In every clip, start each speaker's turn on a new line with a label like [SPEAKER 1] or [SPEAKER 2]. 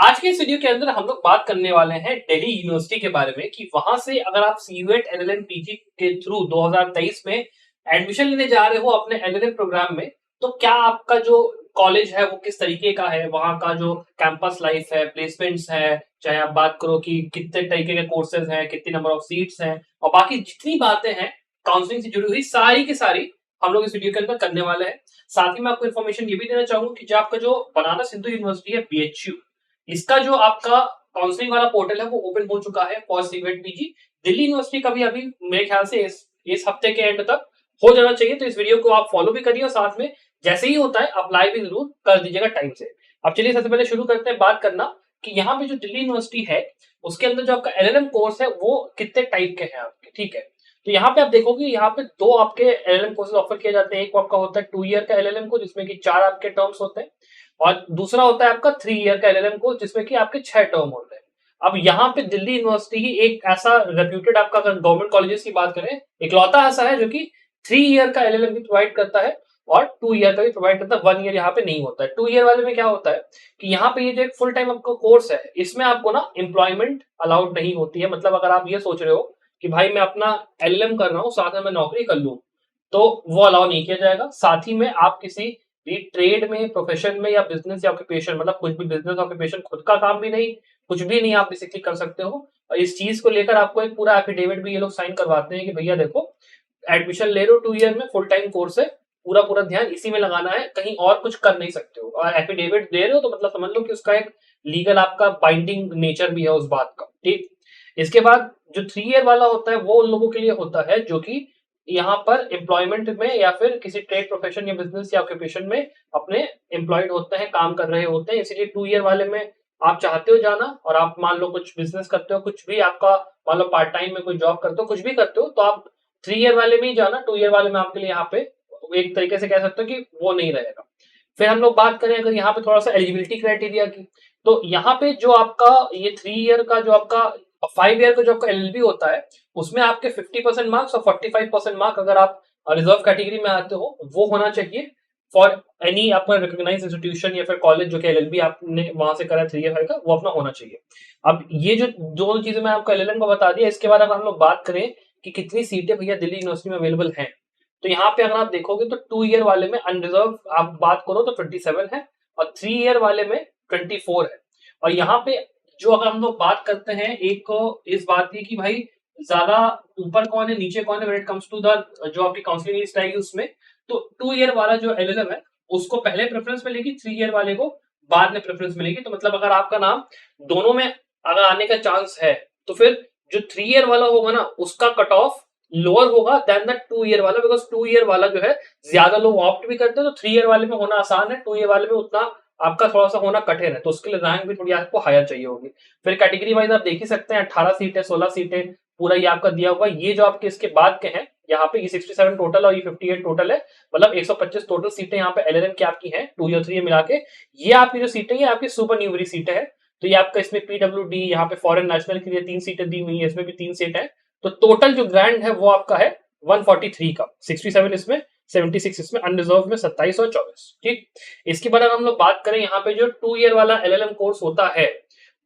[SPEAKER 1] आज के इस वीडियो के अंदर हम लोग बात करने वाले हैं दिल्ली यूनिवर्सिटी के बारे में कि वहां से अगर आप सीयूएट एलएलएम पीजी के थ्रू 2023 में एडमिशन लेने जा रहे हो अपने एलएलएम प्रोग्राम में, तो क्या आपका जो कॉलेज है वो किस तरीके का है, वहां का जो कैंपस लाइफ है, प्लेसमेंट्स है, चाहे आप बात करो कि कितने तरीके के कोर्सेज हैं, कितनी नंबर ऑफ सीट्स हैं और बाकी जितनी बातें हैं काउंसलिंग से जुड़ी हुई सारी की सारी हम लोग इस वीडियो के अंदर करने वाले हैं। साथ ही मैं आपको इन्फॉर्मेशन ये भी देना चाहूंगा कि जो आपका जो बनारस हिंदू यूनिवर्सिटी है बीएचयू, इसका जो आपका काउंसलिंग वाला पोर्टल है वो ओपन हो चुका है for civet PG. Delhi university का भी अभी मेरे ख्याल से इस हफ्ते के एंड तक हो जाना चाहिए, तो इस वीडियो को आप फॉलो भी करिए और साथ में जैसे ही होता है अप्लाई भी जरूर कर दीजिएगा टाइम से। अब चलिए सबसे पहले शुरू करते हैं बात करना कि यहाँ पे जो दिल्ली यूनिवर्सिटी है उसके अंदर जो आपका एलएलएम कोर्स है वो कितने टाइप के हैं आपके, ठीक है। तो यहाँ पे आप देखोगे यहाँ पे दो आपके एलएलएम कोर्सेज ऑफर किए जाते हैं। एक आपका होता है 2 ईयर का एलएलएम को जिसमें कि 4 आपके टर्म्स होते हैं और दूसरा होता है आपका 3 ईयर का एलएलएम कोर्स जिसमें कि आपके 6 टर्म होते हैं। अब यहाँ पे दिल्ली यूनिवर्सिटी ही एक ऐसा रेप्यूटेड आपका अगर गवर्नमेंट कॉलेजेस की बात करें इकलौता ऐसा है जो कि 3 ईयर का एलएलएम भी प्रोवाइड करता है और 2 ईयर का भी प्रोवाइड करता है। 1 ईयर यहाँ पे नहीं होता है। 2 ईयर वाले में क्या होता है कि यहाँ पे ये जो एक फुल टाइम आपका कोर्स है इसमें आपको ना एम्प्लॉयमेंट अलाउड नहीं होती है। मतलब अगर आप ये सोच रहे हो कि भाई मैं अपना एलएलएम कर रहा हूँ साथ में मैं नौकरी कर लूँ, तो वो अलाउ नहीं किया जाएगा। साथ ही में आप किसी भी ट्रेड में, प्रोफेशन में या बिजनेस या ऑक्यूपेशन, मतलब कुछ भी बिजनेस ऑक्यूपेशन, खुद का काम भी नहीं, कुछ भी नहीं आप बेसिकली कर सकते हो। और इस चीज को लेकर आपको एक पूरा एफिडेविट भी ये लोग साइन करवाते हैं कि भैया देखो एडमिशन ले रहे हो 2 ईयर में, फुल टाइम कोर्स है, पूरा पूरा ध्यान इसी में लगाना है, कहीं और कुछ कर नहीं सकते हो। और एफिडेविट दे रहे हो तो मतलब समझ लो कि उसका एक लीगल आपका बाइंडिंग नेचर भी है उस बात का, ठीक। इसके बाद जो 3 ईयर वाला होता है वो उन लोगों के लिए होता है जो कि यहाँ पर एम्प्लॉयमेंट में या फिर किसी ट्रेड, प्रोफेशन या बिजनेस या ऑक्यूपेशन में अपने एम्प्लॉयड होते हैं, काम कर रहे होते हैं। इसीलिए 2 ईयर वाले में आप चाहते हो जाना और आप मान लो कुछ बिजनेस करते हो, कुछ भी आपका मान लो पार्ट टाइम में कोई जॉब करते हो, कुछ भी करते हो, तो आप 3 ईयर वाले में ही जाना। 2 ईयर वाले में आपके लिए यहाँ पे एक तरीके से कह सकते हो कि वो नहीं रहेगा। फिर हम लोग बात करें अगर यहाँ पे थोड़ा सा एलिजिबिलिटी क्राइटेरिया की, तो यहाँ पे जो आपका ये 3 ईयर का जो आपका 5 ईयर का जो आपका एलएलबी होता है उसमें आपके 50% मार्क्स और 45% मार्क अगर आप रिजर्व कैटेगरी में आते हो वो होना चाहिए फॉर एनी आपका रिकॉग्नाइज्ड इंस्टीट्यूशन या फिर कॉलेज जो कि एलएलबी आपने वहां से करा 3 ईयर का, वो अपना होना चाहिए। अब ये जो दोनों चीजें मैं आपको एलएलएम को बता दिया, इसके बाद अगर हम लोग बात करें कि कितनी सीटें भैया दिल्ली यूनिवर्सिटी में अवेलेबल हैं, तो यहाँ पे अगर आप देखोगे तो 2 ईयर वाले में अनरिजर्व आप बात करो तो 27 है और 3 ईयर वाले में 24 है। और यहाँ पे जो अगर हम लोग बात करते हैं एक इस बात की कि भाई ज्यादा ऊपर कौन है नीचे कौन है when it comes to the जो आपकी काउंसलिंग लिस्ट आएगी उसमें, तो 2 ईयर वाला जो एलएलएम है उसको पहले प्रेफरेंस मिलेगी, 3 ईयर वाले को बाद में प्रेफरेंस मिलेगी। तो मतलब अगर आपका नाम दोनों में अगर आने का चांस है तो फिर जो 3 ईयर वाला होगा ना उसका कट ऑफ लोअर होगा देन द 2 ईयर वाला, बिकॉज 2 ईयर वाला जो है ज्यादा लोग ऑप्ट भी करते हैं। तो 3 ईयर वाले में होना आसान है, 2 ईयर वाले में उतना आपका थोड़ा सा होना कठिन है, तो उसके लिए रैंक भी थोड़ी आपको हायर चाहिए होगी। फिर कैटेगरी वाइज आप देख ही सकते हैं 18 सीटें, 16 सीटें पूरा ये आपका दिया हुआ। ये जो आपके इसके बाद के हैं यहाँ पे ये 67 टोटल और ये 58 टोटल है, मतलब 125 टोटल सीटें यहाँ पे एलएलएम की आपकी हैं 2 या 3 मिला के। ये आपकी जो सीटें ये आपकी सुपर न्यूमरी सीटें हैं। तो ये आपका इसमें पीडब्ल्यूडी यहाँ पे फॉरेन नेशनल के लिए 3 सीटें दी हुई है, इसमें भी 3 सीट है। तो टोटल जो ग्रैंड है वो आपका है 143 का, 67 इसमें, 76 इसमें, अनरिजर्व में 27 और 24, ठीक। इसके बाद अगर हम लोग बात करें यहाँ पे जो 2 ईयर वाला एलएलएम कोर्स होता है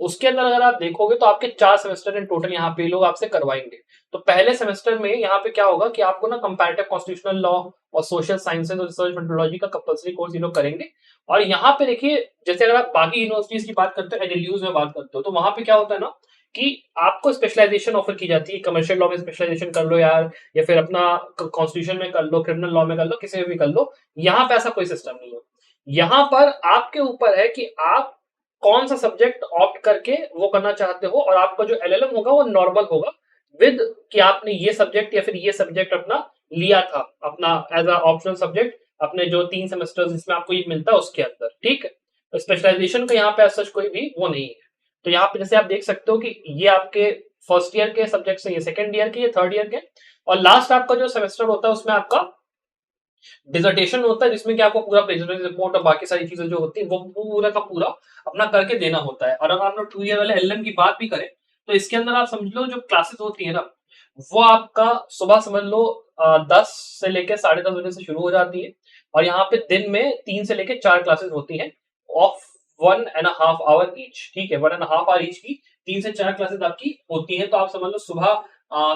[SPEAKER 1] उसके अंदर अगर आप देखोगे तो आपके 4 सेमेस्टर इन टोटल यहाँ पे लोग आपसे करवाएंगे। तो पहले सेमेस्टर में यहाँ पे क्या होगा कि आपको ना कंपैरेटिव कॉन्स्टिट्यूशनल लॉ और सोशल साइंसेज और रिसर्च मेथोडोलॉजी का कंपलसरी कोर्स ये लोग करेंगे। और यहाँ पे देखिए जैसे अगर आप बाकी यूनिवर्सिटीज की बात करते हो, एनएलयूज में बात करते हो, तो वहां पे क्या होता है ना कि आपको स्पेशलाइजेशन ऑफर की जाती है। कमर्शियल लॉ में स्पेशलाइजेशन कर लो यार, या फिर अपना कॉन्स्टिट्यूशन में कर लो, क्रिमिनल लॉ में कर लो, किसी में भी कर लो। यहाँ पे ऐसा कोई सिस्टम नहीं है। यहाँ पर आपके ऊपर है कि आप कौन सा सब्जेक्ट ऑप्ट करके वो करना चाहते हो, और आपका जो एलएलएम होगा वो नॉर्मल होगा विद कि आपने ये सब्जेक्ट या फिर ये सब्जेक्ट अपना लिया था अपना एज अ ऑप्शनल सब्जेक्ट अपने जो 3 सेमेस्टर जिसमें आपको ये मिलता है उसके अंदर, ठीक है। तो स्पेशलाइजेशन का यहाँ पे सच कोई भी वो नहीं है। तो यहाँ पे जैसे आप देख सकते हो कि ये आपके फर्स्ट ईयर के सब्जेक्ट है, ये सेकंड ईयर के, ये थर्ड ईयर के, और लास्ट आपका जो सेमेस्टर होता है उसमें आपका डिसर्टेशन होता है जिसमें कि आपको पूरा प्लेजरिज्म रिपोर्ट और बाकी सारी चीजें जो होती है वो पूरा का पूरा अपना करके देना होता है। और अगर आप लोग 2 ईयर वाले एलएलएम की बात भी करें तो इसके अंदर आप समझ लो जो क्लासेस होती है ना वो आपका सुबह समझ लो 10 से लेकर 10:30 बजे से शुरू हो जाती है और यहाँ पे दिन में 3 से लेकर 4 क्लासेस होती हैं ऑफ 1.5 आवर ईच, ठीक है, 1.5 आवर ईच की 3 से 4 क्लासेस आपकी होती है। तो आप समझ लो सुबह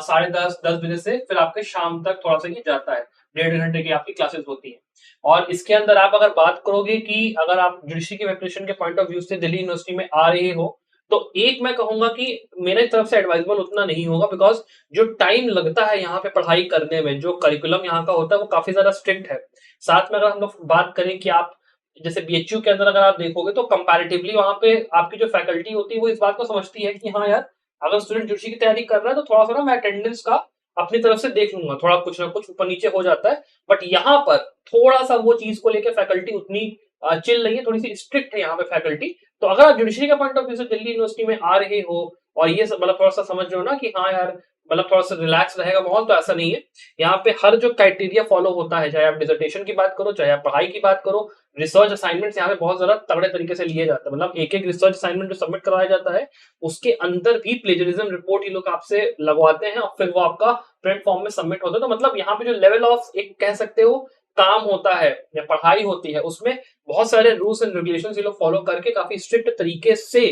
[SPEAKER 1] 10:30 10 बजे से फिर आपके शाम तक थोड़ा सा ये जाता है, 1.5 घंटे की आपकी क्लासेस होती है। और इसके अंदर आप अगर बात करोगे कि अगर आप जुडिशरी की प्रिपरेशन के पॉइंट ऑफ व्यू से दिल्ली यूनिवर्सिटी में आ रहे हो, तो एक मैं कहूंगा कि मेरे तरफ से एडवाइजेबल उतना नहीं होगा, बिकॉज जो टाइम लगता है यहाँ पे पढ़ाई करने में, जो करिकुलम यहाँ का होता है वो काफी ज्यादा स्ट्रिक्ट है। साथ में अगर हम लोग बात करें कि आप जैसे बीएचयू के अंदर अगर आप देखोगे तो कंपैरेटिवली वहां पे आपकी जो फैकल्टी होती है वो इस बात को समझती है कि हाँ यार, अगर स्टूडेंट जुडिशरी की तैयारी कर रहा है तो थोड़ा सा ना मैं अटेंडेंस का अपनी तरफ से देख लूंगा, थोड़ा कुछ ना कुछ ऊपर नीचे हो जाता है। बट यहाँ पर थोड़ा सा वो चीज को लेकर फैकल्टी उतनी चिल नहीं है, थोड़ी सी स्ट्रिक्ट है यहाँ पे फैकल्टी। तो अगर आप जुडिशरी के पॉइंट ऑफ व्यू से दिल्ली यूनिवर्सिटी में आ रहे हो और ये सब मतलब थोड़ा सा समझ रहे हो ना कि हाँ यार मतलब थोड़ा सा रिलैक्स रहेगा माहौल, तो ऐसा नहीं है। यहाँ पे हर जो क्राइटेरिया फॉलो होता है, चाहे आप डिसर्टेशन की बात करो, चाहे आप पढ़ाई की बात करो, रिसर्च असाइनमेंट्स यहाँ पे बहुत ज्यादा तगड़े तरीके से लिए जाते हैं। मतलब एक एक रिसर्च असाइनमेंट जो सबमिट करवाया जाता है उसके अंदर भी प्लेजरिज्म रिपोर्ट ये लोग आपसे लगवाते हैं और फिर वो आपका प्रिंट फॉर्म में सबमिट होता है। तो मतलब यहाँ पे जो लेवल ऑफ एक कह सकते हो काम होता है या पढ़ाई होती है, उसमें बहुत सारे रूल्स एंड रेगुलेशन ये लोग फॉलो करके काफी स्ट्रिक्ट तरीके से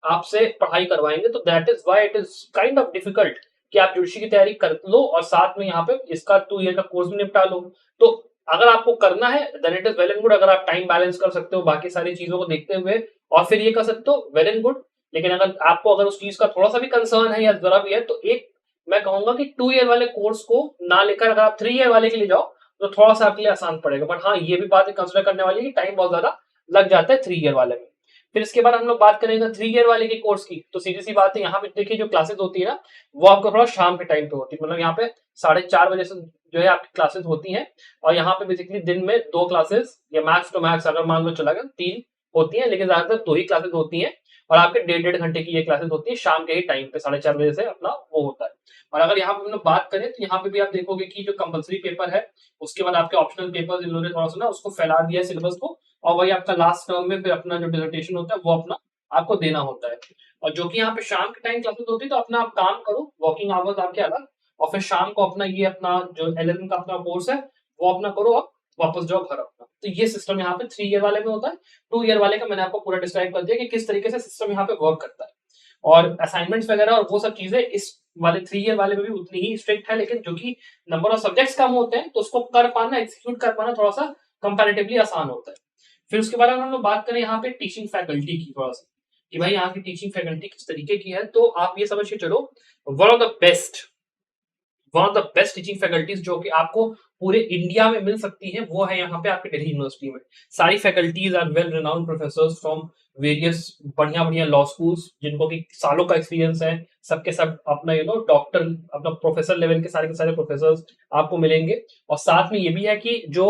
[SPEAKER 1] आपसे पढ़ाई करवाएंगे। तो that is why it is kind of difficult कि आप जुडिशरी की तैयारी कर लो और साथ में यहाँ पे इसका 2 ईयर का कोर्स भी निपटा लो। तो अगर आपको करना है then it is well and good, अगर आप टाइम बैलेंस कर सकते हो बाकी सारी चीजों को देखते हुए और फिर ये कर सकते हो वेल एंड गुड। लेकिन अगर आपको अगर उस चीज का थोड़ा सा भी कंसर्न है या जरा भी है, तो एक मैं कहूंगा कि 2 ईयर वाले कोर्स को ना लेकर अगर आप 3 ईयर वाले के लिए जाओ तो थोड़ा सा आपके लिए आसान पड़ेगा। बट हाँ, ये भी बात कंसिडर करने वाली है कि टाइम बहुत ज्यादा लग जाता है 3 ईयर वाले में। फिर इसके बाद हम लोग बात करेंगे 3 ईयर वाले के कोर्स की, तो सीधी सी बात है यहाँ पे देखिए जो क्लासेस होती है ना वो आपको थोड़ा शाम के टाइम पे होती है। मतलब यहाँ पे 4:30 बजे से जो है आपकी क्लासेस होती हैं और यहाँ पे बेसिकली दिन में 2 क्लासेस या मैक्स टू मैक्स अगर मान लो चला गया 3 होती है, लेकिन ज्यादातर 2 ही क्लासेस होती हैं। और आपके 1.5 घंटे की ये क्लासेस होती है शाम के ही टाइम पे 4:30 बजे से अपना वो होता है। और अगर यहाँ पे हम लोग बात करें तो यहाँ पे भी आप देखोगे कि जो कंपलसरी पेपर है उसके बाद आपके ऑप्शनल पेपर इन्होंने थोड़ा सा ना उसको फैला दिया है सिलेबस को, और वही आपका लास्ट टर्म में फिर अपना जो डिसर्टेशन होता है वो अपना आपको देना होता है। और जो कि यहाँ पे शाम के टाइम क्लासेस होती है तो अपना आप काम करो, वर्किंग आवर्स आपके अलग, और फिर शाम को अपना ये अपना जो एलएलएम का अपना कोर्स है वो अपना करो, आप वापस जाओ घर अपना। तो ये सिस्टम यहाँ पे 3 ईयर वाले में होता है। 2 ईयर वाले का मैंने आपको पूरा डिस्क्राइब कर दिया कि किस तरीके से सिस्टम यहाँ पे वर्क करता है। और असाइनमेंट्स वगैरह और वो सब चीजें इस वाले 3 ईयर वाले में भी उतनी ही स्ट्रिक्ट है, लेकिन जो कि नंबर ऑफ सब्जेक्ट्स कम होते हैं तो उसको कर पाना, एग्जीक्यूट कर पाना थोड़ा सा कंपैरेटिवली आसान होता है। फिर उसके बाद अगर हम लोग बात करें यहाँ पे टीचिंग फैकल्टी की थोड़ा सा कि भाई यहाँ की टीचिंग फैकल्टी किस तरीके की है, तो आप ये समझ के चलो one of the best teaching faculties जो कि आपको पूरे इंडिया में मिल सकती है वो है यहाँ पे आपके दिल्ली यूनिवर्सिटी में। सारी faculties are well renowned professors from various बढ़िया बढ़िया लॉ स्कूल्स जिनको कि सालों का एक्सपीरियंस है, सबके सब अपना डॉक्टर अपना प्रोफेसर लेवल के सारे प्रोफेसर्स आपको मिलेंगे। और साथ में ये भी है कि जो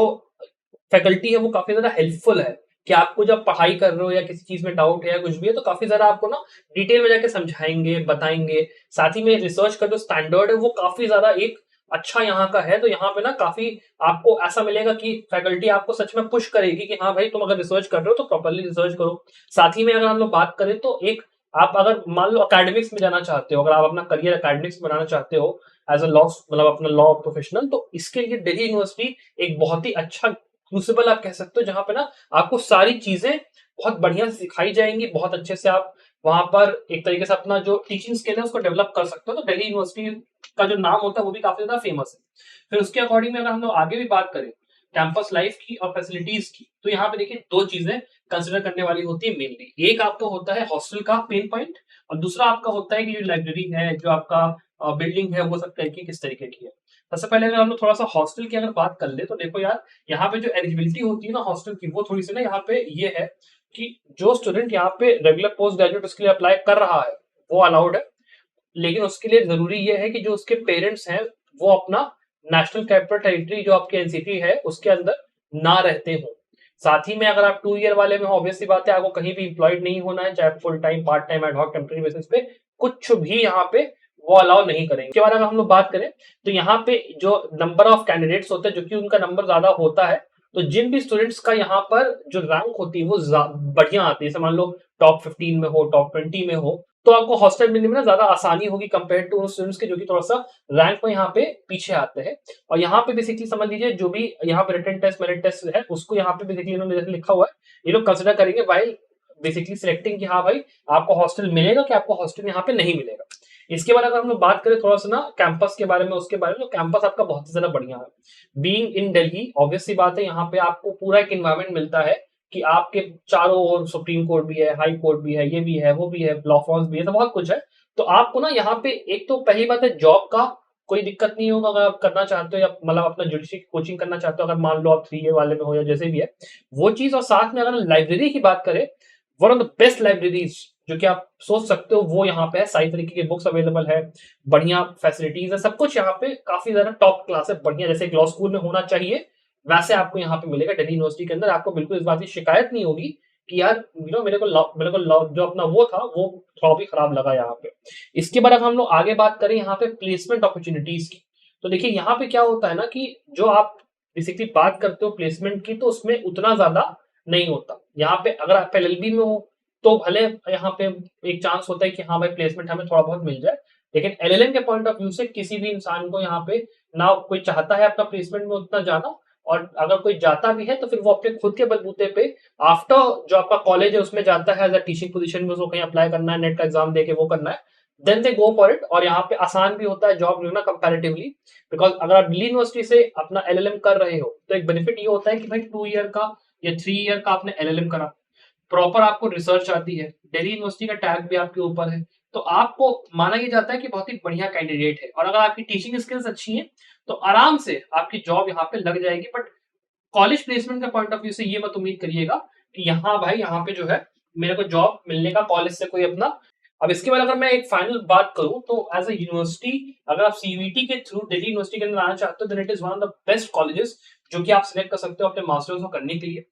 [SPEAKER 1] फैकल्टी है वो काफी ज्यादा हेल्पफुल है कि आपको जब पढ़ाई कर रहे हो या किसी चीज में डाउट है या कुछ भी है तो काफी ज्यादा आपको ना डिटेल में जाके समझाएंगे बताएंगे। साथ ही में रिसर्च का जो स्टैंडर्ड है वो काफी ज्यादा एक अच्छा यहाँ का है। तो यहाँ पे ना काफी आपको ऐसा मिलेगा कि फैकल्टी आपको सच में पुश करेगी कि हाँ भाई तुम अगर रिसर्च कर रहे हो तो प्रॉपरली रिसर्च करो। साथ ही में अगर हम लोग बात करें तो एक आप अगर मान लो अकेडमिक्स में जाना चाहते हो, अगर आप अपना करियर अकेडमिक्स में बनाना चाहते हो एज अ लॉ मतलब अपना लॉ प्रोफेशनल, तो इसके लिए दिल्ली यूनिवर्सिटी एक बहुत ही अच्छा क्रूसिबल आप कह सकते हो जहां पे ना आपको सारी चीजें बहुत बढ़िया से सिखाई जाएंगी, बहुत अच्छे से आप वहां पर एक तरीके से अपना जो टीचिंग स्किल है उसको डेवलप कर सकते हो। तो दिल्ली यूनिवर्सिटी का जो नाम होता है वो भी काफी ज्यादा फेमस है। फिर उसके अकॉर्डिंग में अगर हम लोग आगे भी बात करें कैंपस लाइफ की और फैसिलिटीज की, तो यहाँ पे देखिए दो चीजें कंसिडर करने वाली होती है मेनली। एक आपका होता है हॉस्टल का पेन पॉइंट और दूसरा आपका होता है कि जो लाइब्रेरी है जो आपका बिल्डिंग है वो सब तरीके किस तरीके की है। सबसे पहले अगर हम लोग थोड़ा सा हॉस्टल की अगर बात कर ले तो देखो यार यहाँ पे जो एलिजिबिलिटी होती है ना हॉस्टल की वो थोड़ी सी ना यहाँ पे ये है कि जो स्टूडेंट यहाँ पे रेगुलर पोस्ट ग्रेजुएट उसके लिए अप्लाई कर रहा है वो अलाउड है, लेकिन उसके लिए जरूरी ये है कि जो उसके पेरेंट्स हैं वो अपना नेशनल कैपिटल टेरिटरी जो आपके एनसीटी है उसके अंदर ना रहते हो। साथ ही में अगर आप 2 ईयर वाले में हो ऑब्वियसली बात है आपको कहीं भी इंप्लॉयड नहीं होना है, चाहे full time part time ad hoc temporary basis पे कुछ भी यहाँ पे वो अलाउ नहीं करेंगे। इसके बाद अगर हम लोग बात करें तो यहाँ पे जो नंबर ऑफ कैंडिडेट्स होते हैं जो कि उनका नंबर ज्यादा होता है, तो जिन भी स्टूडेंट्स का यहाँ पर जो रैंक होती है वो बढ़िया आती है, जैसे मान लो टॉप 15 में हो टॉप 20 में हो, तो आपको हॉस्टल मिलने में ना ज्यादा आसानी होगी कंपेयर टू उन स्टूडेंट्स के जो कि थोड़ा सा रैंक में यहाँ पे पीछे आते हैं। और यहाँ पे बेसिकली समझ लीजिए जो भी यहाँ पे रिटन टेस्ट मेरिट टेस्ट है उसको यहाँ पे बेसिकली इन्होंने जैसे लिखा हुआ है ये लोग कंसिडर करेंगे वाइल बेसिकली सिलेक्टिंग कि हाँ भाई आपको हॉस्टल मिलेगा कि आपको हॉस्टल यहाँ पे नहीं मिलेगा। इसके बाद अगर हम लोग बात करें थोड़ा सा ना कैंपस के बारे में, उसके बारे में, तो कैंपस आपका बहुत ही ज्यादा बढ़िया है। बीइंग इन दिल्ली ऑब्वियस सी बात है, यहाँ पे आपको पूरा एक इन्वायरमेंट मिलता है कि आपके चारों ओर सुप्रीम कोर्ट भी है, हाई कोर्ट भी है, ये भी है, वो भी है, लॉ फॉर्म्स भी है, तो बहुत कुछ है। तो आपको ना यहाँ पे एक तो पहली बात है जॉब का कोई दिक्कत नहीं होगा अगर आप करना चाहते हो, या मतलब अपना जुडिशरी कोचिंग करना चाहते हो, अगर मान लो आप 3 ईयर वाले में हो या जैसे भी है वो चीज। और साथ में अगर लाइब्रेरी की बात करें, one of the best libraries जो कि आप सोच सकते हो वो यहाँ पे है। सारी तरीके की बुक्स अवेलेबल है, बढ़िया फैसिलिटीज है, सब कुछ यहाँ पे काफी ज्यादा टॉप क्लास है, बढ़िया जैसे लॉ स्कूल में होना चाहिए वैसे आपको यहाँ पे मिलेगा। दिल्ली यूनिवर्सिटी के अंदर आपको बिल्कुल इस बात की शिकायत नहीं होगी कि यार मेरे को जो अपना वो था वो थोड़ा भी खराब लगा यहाँ पे। इसके बाद अगर हम लोग आगे बात करें यहाँ पे प्लेसमेंट अपॉर्चुनिटीज की, तो देखिए यहाँ पे क्या होता है ना कि जो आप बेसिकली बात करते हो प्लेसमेंट की, तो उसमें उतना ज्यादा नहीं होता। यहाँ पे अगर आप एलएलबी में हो तो भले यहाँ पे एक चांस होता है कि हाँ भाई प्लेसमेंट हमें थोड़ा बहुत मिल जाए, लेकिन एलएलएम के पॉइंट ऑफ व्यू से किसी भी इंसान को यहाँ पे ना कोई चाहता है अपना प्लेसमेंट में उतना जाना, और अगर कोई जाता भी है तो फिर वो अपने खुद के बलबूते पे आफ्टर जो आपका कॉलेज है उसमें जाता है एज अ टीचिंग पोजीशन में, उसको कहीं अप्लाई करना है, नेट का एग्जाम देके वो करना है, then they go for it. और यहाँ पे आसान भी होता है जॉब लेना कंपैरेटिवली, बिकॉज अगर आप दिल्ली यूनिवर्सिटी से अपना एलएलएम कर रहे हो तो एक बेनिफिट ये होता है कि भाई 2 ईयर का या 3 ईयर का आपने एलएलएम करा, प्रॉपर आपको रिसर्च आती है, दिल्ली यूनिवर्सिटी का टैग भी आपके ऊपर है, तो आपको माना ये जाता है कि बहुत ही बढ़िया कैंडिडेट है। और अगर आपकी टीचिंग स्किल्स अच्छी हैं तो आराम से आपकी जॉब यहाँ पे लग जाएगी। बट कॉलेज प्लेसमेंट का पॉइंट ऑफ व्यू से ये मत उम्मीद करिएगा कि यहाँ भाई यहाँ पे जो है मेरे को जॉब मिलने का कॉलेज से कोई अपना। अब इसके बाद अगर मैं एक फाइनल बात करूं तो एज ए यूनिवर्सिटी अगर आप सीवीटी के थ्रू दिल्ली यूनिवर्सिटी के अंदर आना चाहते हो, then it is one of the best colleges जो कि आप सिलेक्ट कर सकते हो अपने मास्टर्स को करने के लिए।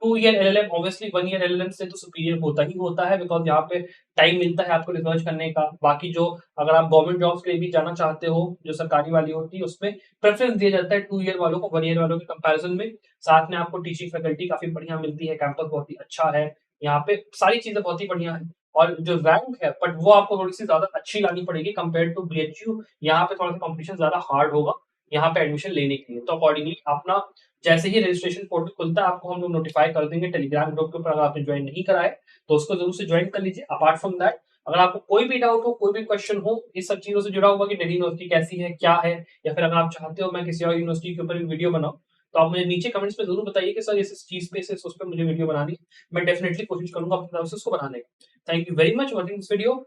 [SPEAKER 1] 2 year LLM obviously 1 year LLM से तो सुपीरियर होता ही होता है, बिकॉज यहाँ पे टाइम मिलता है आपको रिसर्च करने का। बाकी जो अगर आप गवर्नमेंट जॉब्स के लिए भी जाना चाहते हो जो सरकारी वाली होती है उसमें प्रेफरेंस दिया जाता है 2 ईयर वालों को 1 ईयर वालों के कंपैरिजन में। साथ में आपको टीचिंग फैकल्टी काफी बढ़िया मिलती है, कैंपस बहुत ही अच्छा है, यहाँ पे सारी चीजें बहुत ही बढ़िया है। और जो रैंक है बट वो आपको थोड़ी सी ज्यादा अच्छी लानी पड़ेगी कंपेयर टू बीएचयू। यहाँ पे थोड़ा सा कॉम्पिटिशन ज्यादा हार्ड होगा यहाँ पे एडमिशन लेने के लिए। तो अकॉर्डिंगली अपना जैसे ही रजिस्ट्रेशन पोर्टल खुलता है आपको हम लोग नोटिफाई कर देंगे टेलीग्राम ग्रुप के ऊपर। अगर आपने ज्वाइन नहीं करा है तो उसको जरूर से ज्वाइन कर लीजिए। अपार्ट फ्रॉम दैट अगर आपको कोई भी डाउट हो, कोई भी क्वेश्चन हो इस सब चीजों से जुड़ा हुआ कि दिल्ली यूनिवर्सिटी कैसी है, क्या है, या फिर अगर आप चाहते हो मैं किसी और यूनिवर्सिटी के ऊपर भी वीडियो बनाऊं, तो आप मुझे नीचे कमेंट्स में जरूर बताइए कि सर इस चीज पे इस उस पे मुझे वीडियो बनानी है। मैं डेफिनेटली कोशिश करूंगा अपनी तरफ से उसको बनाने की। Thank you very much watching this video.